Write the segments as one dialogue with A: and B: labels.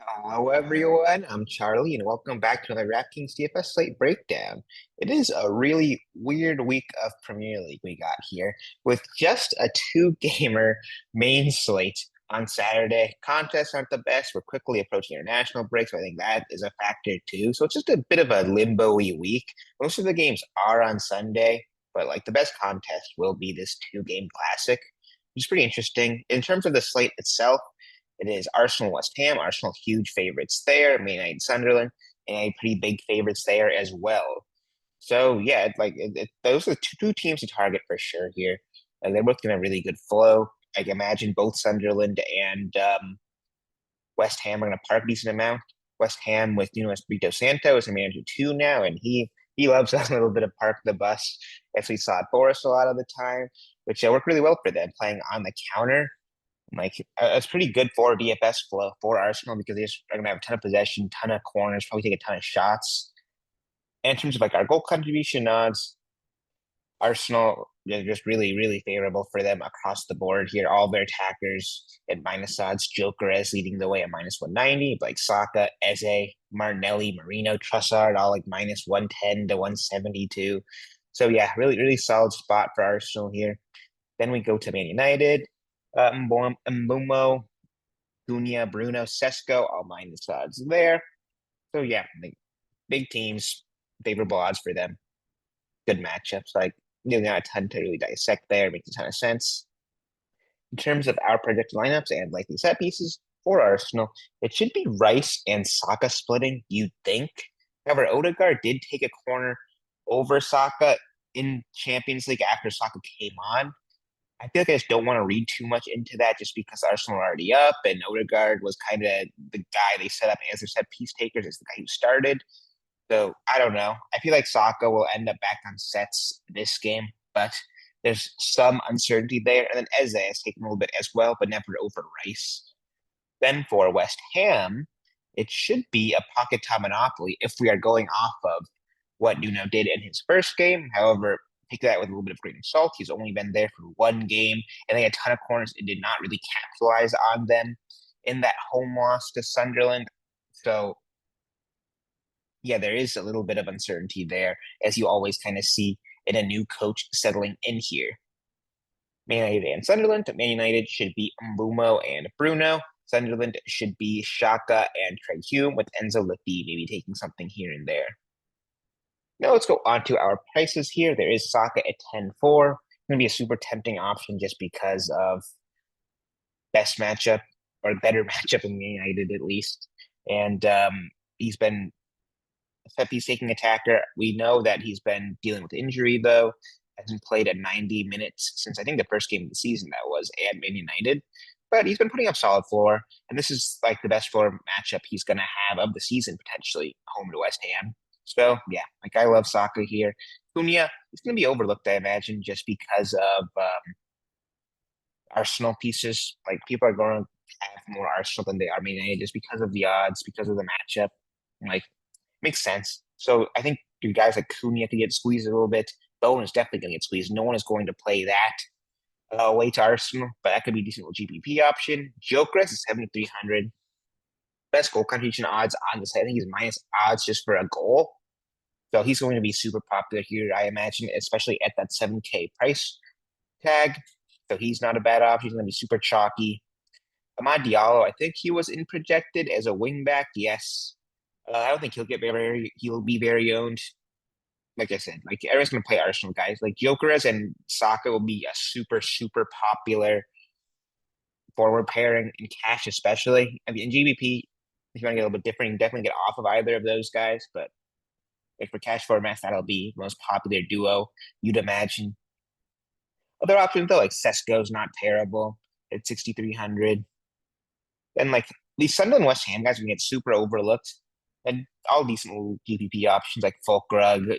A: Hello, everyone. I'm Charlie, and welcome back to another DraftKings DFS Slate breakdown. It is a really weird week of Premier League we got here, with just a two-gamer main slate on Saturday. Contests aren't the best. We're quickly approaching international break, so I think that is a factor too. So it's just a bit of a limbo-y week. Most of the games are on Sunday, but like the best contest will be this two-game classic, which is pretty interesting. In terms of the slate itself, it is Arsenal West Ham. Arsenal huge favorites there. Man United Sunderland, and pretty big favorites there as well. So yeah, those are the two teams to target for sure here. And they're both going to have really good flow. I can imagine both Sunderland and West Ham are going to park a decent amount. West Ham with Espirito Santo is a manager too now, and he loves a little bit of park the bus, as we saw at Boris a lot of the time, which worked really well for them, playing on the counter. It's pretty good for DFS flow for Arsenal because they're going to have a ton of possession, ton of corners, probably take a ton of shots. And in terms of like our goal contribution odds, Arsenal is just really, really favorable for them across the board here. All their attackers at minus odds. Gyökeres leading the way at minus 190, like Saka, Eze, Martinelli, Marino, Trossard, all like minus 110 to 172. So yeah, really, really solid spot for Arsenal here. Then we go to Man United. Mbumo, Cunha, Bruno, Sesko, all minus odds there. So yeah, big teams, favorable odds for them. Good matchups. Like not a ton to really dissect there. Makes a ton of sense. In terms of our projected lineups and likely set pieces for Arsenal, it should be Rice and Saka splitting, you'd think. However, Odegaard did take a corner over Saka in Champions League after Saka came on. I feel like I just don't want to read too much into that just because Arsenal are already up and Odegaard was kind of the guy they set up as their set piece takers, as the guy who started. So I don't know. I feel like Saka will end up back on sets this game, but there's some uncertainty there. And then Eze has taken a little bit as well, but never over Rice. Then for West Ham, it should be a pocket time monopoly if we are going off of what Nuno did in his first game. However, take that with a little bit of grain of salt. He's only been there for one game, and they had a ton of corners and did not really capitalize on them in that home loss to Sunderland. So, yeah, there is a little bit of uncertainty there, as you always kind of see in a new coach settling in here. Man United and Sunderland. Man United should be Mbumo and Bruno. Sunderland should be Shaka and Craig Hume, with Enzo Lefebvre maybe taking something here and there. Now let's go on to our prices here. There is Saka at 10-4. Going to be a super tempting option just because of best matchup or better matchup in United at least. And he's been a set piece taking attacker. We know that he's been dealing with injury though. Hasn't played at 90 minutes since I think the first game of the season that was at Man United. But he's been putting up solid floor, and this is like the best floor matchup he's going to have of the season potentially, home to West Ham. So yeah, like I love Saka here. Cunha, he's going to be overlooked, I imagine, just because of Arsenal pieces. Like people are going to have more Arsenal than they are Man United just because of the odds, because of the matchup. Like makes sense. So I think you guys like Cunha could get squeezed a little bit. Bowen is definitely going to get squeezed. No one is going to play that away to Arsenal, but that could be a decent little GPP option. Gyökeres is 7,300. Best goal contribution odds on this. I think he's minus odds just for a goal. So he's going to be super popular here, I imagine, especially at that 7K price tag. So he's not a bad option. He's going to be super chalky. Amad Diallo, I think he was in projected as a wing back. Yes. I don't think he'll be very owned. Like I said, like everyone's going to play Arsenal guys. Like Gyökeres and Saka will be a super, super popular forward pairing in cash, especially. I mean, in GBP, if you want to get a little bit different, you can definitely get off of either of those guys. But like for cash formats, that'll be the most popular duo you'd imagine. Other options though, like Sesko's not terrible at 6,300. And like these Sunderland West Ham guys can get super overlooked. And all decent little GPP options like Fulkrug,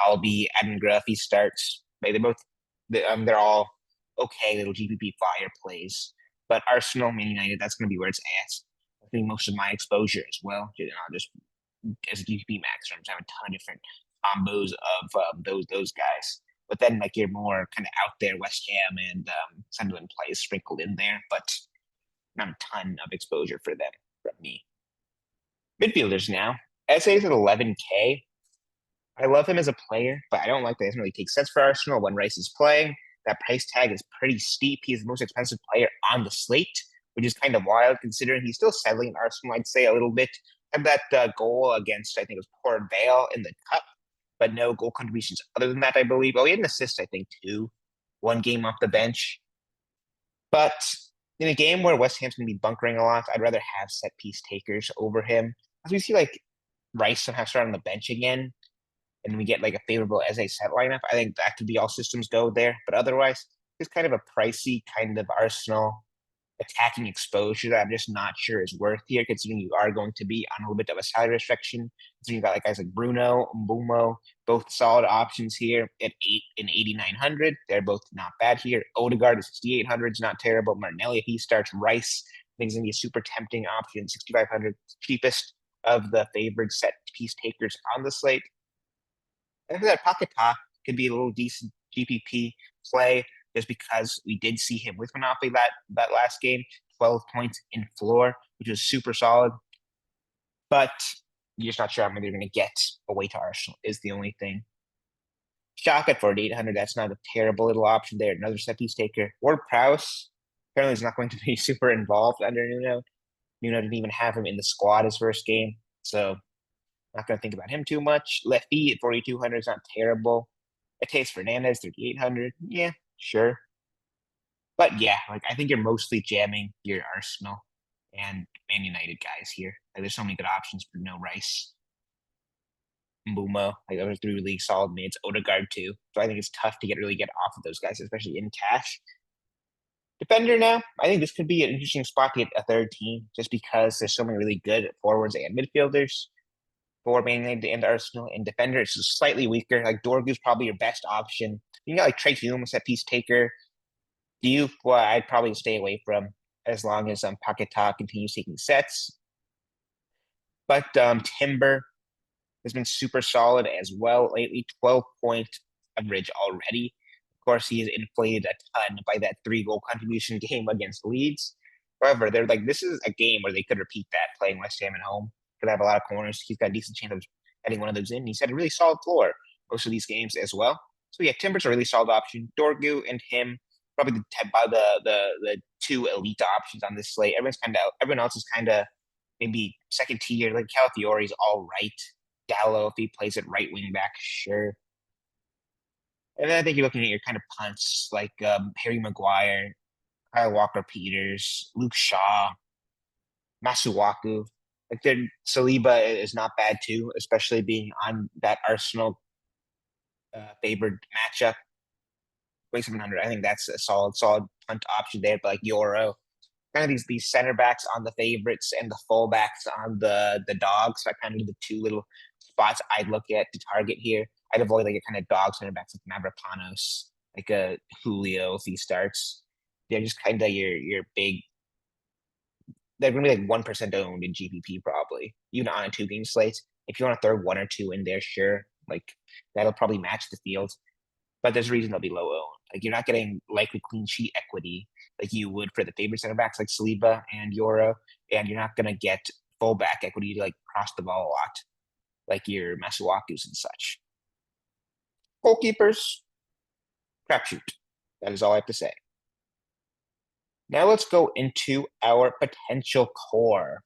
A: Colby, Edinburgh if he starts. They're all okay little GPP fire plays. But Arsenal, Man United, that's going to be where it's at. I think most of my exposure as well, just as a GPP max. I'm having a ton of different combos of those guys. But then like your more kind of out there West Ham and Sunderland plays sprinkled in there, but not a ton of exposure for them. from me. Midfielders now. SA's at 11K. I love him as a player, but I don't like that he doesn't really take sets for Arsenal when Rice is playing. That price tag is pretty steep. He's the most expensive player on the slate, which is kind of wild considering he's still settling in Arsenal, I'd say, a little bit. Had that goal against, I think it was Port Vale in the Cup, but no goal contributions other than that, I believe. Oh, he had an assist, I think, too. One game off the bench. But in a game where West Ham's going to be bunkering a lot, I'd rather have set piece takers over him. As we see, like, Rice somehow start on the bench again, and we get like a favorable as a set lineup, I think that could be all systems go there. But otherwise, it's kind of a pricey kind of Arsenal attacking exposure that I'm just not sure is worth here, considering you are going to be on a little bit of a salary restriction. So you got like guys like Bruno, Mbumo, both solid options here at 8,900. They're both not bad here. Odegaard at 6,800 is not terrible. Martinelli, if he starts. Rice, I think is going to be a super tempting option. 6,500, cheapest of the favored set piece takers on the slate. After that, Paquetá could be a little decent GPP play just because we did see him with Monopoly that last game, 12 points in floor, which was super solid. But you're just not sure how many they're going to get away to Arsenal is the only thing. Shock at 4,800, that's not a terrible little option there. Another set piece taker. Ward Prowse apparently is not going to be super involved under Nuno. Nuno didn't even have him in the squad his first game, so not going to think about him too much. Lefty at 4,200 is not terrible. Mateus Fernandez, 3,800. Yeah, sure. But yeah, like I think you're mostly jamming your Arsenal and Man United guys here. Like there's so many good options for no Rice. Mbumo, like those are three really solid mids. Odegaard too. So I think it's tough to really get off of those guys, especially in cash. Defender now, I think this could be an interesting spot to get a third team just because there's so many really good forwards and midfielders for Man United and Arsenal. And defender, it's just slightly weaker. Like Dorgu's probably your best option. You got like Trey Hume, set piece taker. Diouf, well, I'd probably stay away from as long as Paquetá continues taking sets. But Timber has been super solid as well lately. 12-point average already. Of course, he is inflated a ton by that 3-goal contribution game against Leeds. However, they're like, this is a game where they could repeat that playing West Ham at home. Could have a lot of corners. He's got a decent chance of getting one of those in. He's had a really solid floor most of these games as well. So yeah, Timber's a really solid option. Dorgu and him, probably the two elite options on this slate. Everyone else is kind of maybe second tier. Like Calafiori's all right. Gallo, if he plays at right wing back, sure. And then I think you're looking at your kind of punts like Harry Maguire, Kyle Walker-Peters, Luke Shaw, Masuaku. Like Saliba is not bad too, especially being on that Arsenal favored matchup. 2,700, I think that's a solid punt option there. But like Euro, kind of these center backs on the favorites and the fullbacks on the dogs. So I kind of the two little spots I'd look at to target here. I'd avoid like a kind of dog center backs like Mavropanos, like a Julio if he starts. They're just kind of your big. They're gonna be like 1% owned in GPP probably, even on a 2-game slate. If you want to throw one or two in there, sure, like that'll probably match the field. But there's a reason they'll be low owned. Like you're not getting likely clean sheet equity like you would for the favorite center backs like Saliba and Euro, and you're not gonna get fullback equity to like cross the ball a lot, like your Masuakus and such. Goalkeepers, crapshoot. That is all I have to say. Now let's go into our potential core.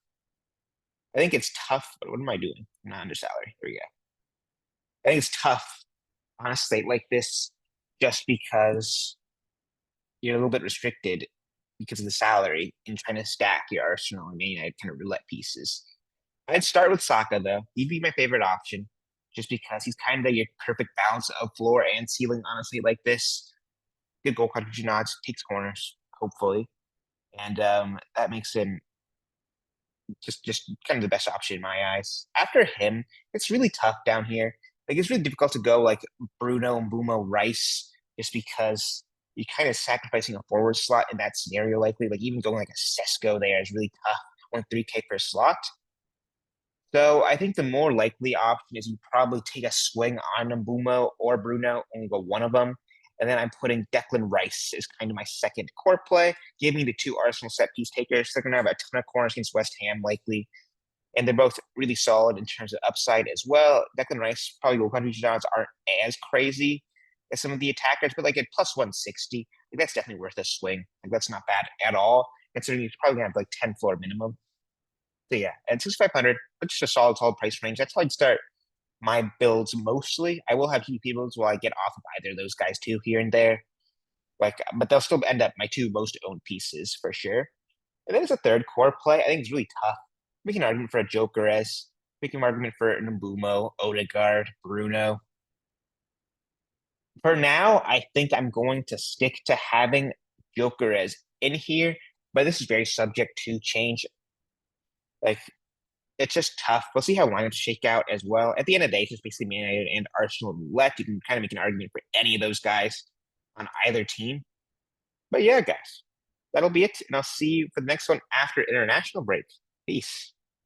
A: I think it's tough, but what am I doing? I'm not under salary. Here we go. I think it's tough on a slate like this just because you're a little bit restricted because of the salary in trying to stack your Arsenal and Man United kind of roulette pieces. I'd start with Saka though. He'd be my favorite option just because he's kind of your perfect balance of floor and ceiling, honestly, like this. Good goal contribution odds, takes corners, hopefully. And that makes him just kind of the best option in my eyes. After him, it's really tough down here. Like it's really difficult to go like Bruno, Mbumo, Rice, just because you're kind of sacrificing a forward slot in that scenario. Likely, like even going like a Sesko there is really tough. 3K per slot. So I think the more likely option is you probably take a swing on Mbumo or Bruno and go one of them, And then I'm putting Declan Rice as kind of my second core play. Give me the two Arsenal set piece takers. They're going to have a ton of corners against West Ham likely. And they're both really solid in terms of upside as well. Declan Rice, probably goal contribution odds aren't as crazy as some of the attackers, but like at plus 160, like that's definitely worth a swing. Like that's not bad at all, considering he's probably going to have like 10 floor minimum. So yeah, at 6,500, just a solid price range. That's how I'd start my builds mostly. I will have GP builds while I get off of either of those guys too here and there. Like, but they'll still end up my two most owned pieces for sure. And then as a third core play, I think it's really tough. Making an argument for a Jokeres, making an argument for Nabumo, Odegaard, Bruno. For now, I think I'm going to stick to having Jokeres in here, but this is very subject to change. Like, it's just tough. We'll see how lineups shake out as well. At the end of the day, it's just basically Man United and Arsenal roulette. You can kind of make an argument for any of those guys on either team. But yeah, guys, that'll be it. And I'll see you for the next one after international break. Peace.